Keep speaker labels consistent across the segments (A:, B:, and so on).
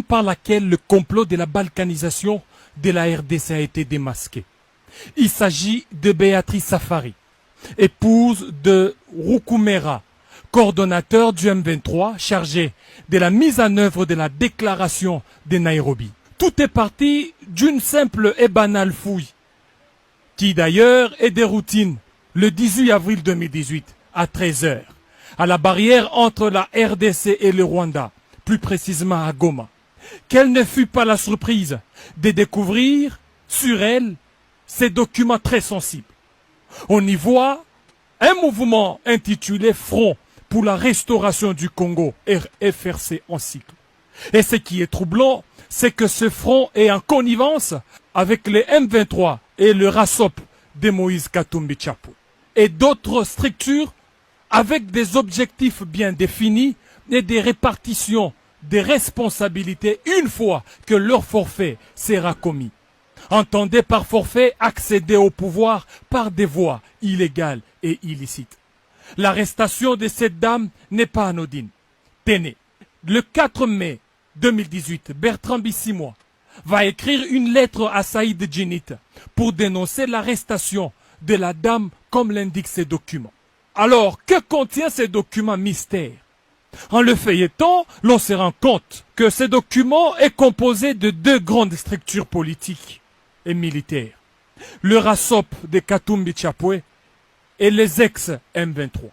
A: par laquelle le complot de la balkanisation de la RDC a été démasqué. Il s'agit de Béatrice Safari, épouse de Roukoumera, coordonnateur du M23 chargé de la mise en œuvre de la déclaration de Nairobi. Tout est parti d'une simple et banale fouille, qui d'ailleurs est des routines, le 18 avril 2018 à 13 h, à la barrière entre la RDC et le Rwanda, plus précisément à Goma. Quelle ne fut pas la surprise de découvrir sur elle ces documents très sensibles. On y voit un mouvement intitulé Front pour la restauration du Congo, FRC en cycle. Et ce qui est troublant, c'est que ce front est en connivence avec les M23 et le RASOP de Moïse Katumbi Chapwe et d'autres structures avec des objectifs bien définis et des répartitions des responsabilités une fois que leur forfait sera commis. Entendez par forfait accéder au pouvoir par des voies illégales et illicites. L'arrestation de cette dame n'est pas anodine. Tenez, le 4 mai 2018, Bertrand Bissimois va écrire une lettre à Saïd Djinit pour dénoncer l'arrestation de la dame comme l'indiquent ces documents. Alors, que contient ces documents mystères? En le feuilletant, l'on se rend compte que ce document est composé de deux grandes structures politiques et militaires. Le RASOP de Katumbi Chapwe et les ex-M23.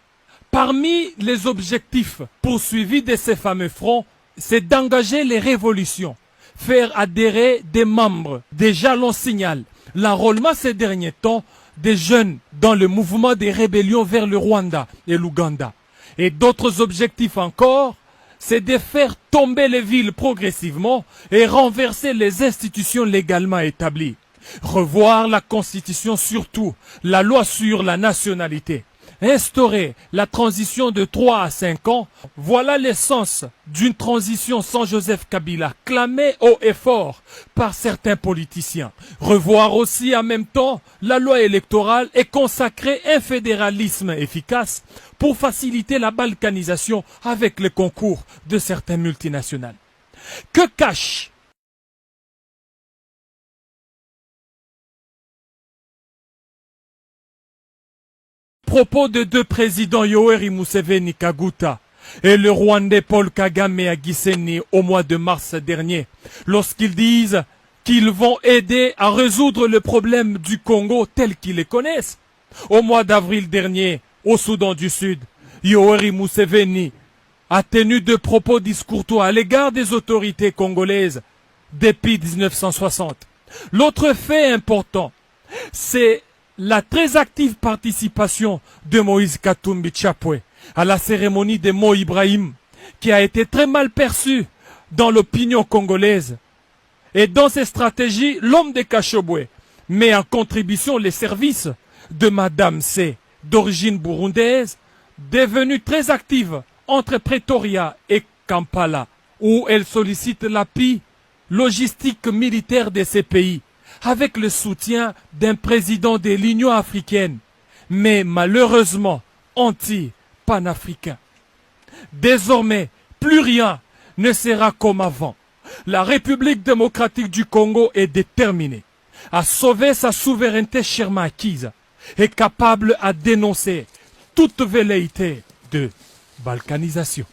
A: Parmi les objectifs poursuivis de ces fameux fronts, c'est d'engager les révolutions, faire adhérer des membres. Déjà l'on signale l'enrôlement ces derniers temps des jeunes dans le mouvement des rébellions vers le Rwanda et l'Ouganda. Et d'autres objectifs encore, c'est de faire tomber les villes progressivement et renverser les institutions légalement établies. Revoir la Constitution, surtout la loi sur la nationalité. Instaurer la transition de 3 à 5 ans, voilà l'essence d'une transition sans Joseph Kabila, clamée haut et fort par certains politiciens. Revoir aussi en même temps la loi électorale et consacrer un fédéralisme efficace pour faciliter la balkanisation avec le concours de certaines multinationales. Que cache propos de deux présidents Yoweri Museveni Kaguta et le Rwandais Paul Kagame à Gisenyi au mois de mars dernier, lorsqu'ils disent qu'ils vont aider à résoudre le problème du Congo tel qu'ils les connaissent. Au mois d'avril dernier, au Soudan du Sud, Yoweri Museveni a tenu de propos discourtois à l'égard des autorités congolaises depuis 1960. L'autre fait important, c'est la très active participation de Moïse Katumbi Chapwe à la cérémonie de Mo Ibrahim, qui a été très mal perçue dans l'opinion congolaise. Et dans ces stratégies, l'homme de Kashobwe met en contribution les services de Madame C, d'origine burundaise, devenue très active entre Pretoria et Kampala, où elle sollicite l'appui logistique militaire de ces pays, avec le soutien d'un président de l'Union africaine, mais malheureusement anti-panafricain. Désormais, plus rien ne sera comme avant. La République démocratique du Congo est déterminée à sauver sa souveraineté chèrement acquise et capable à dénoncer toute velléité de balkanisation.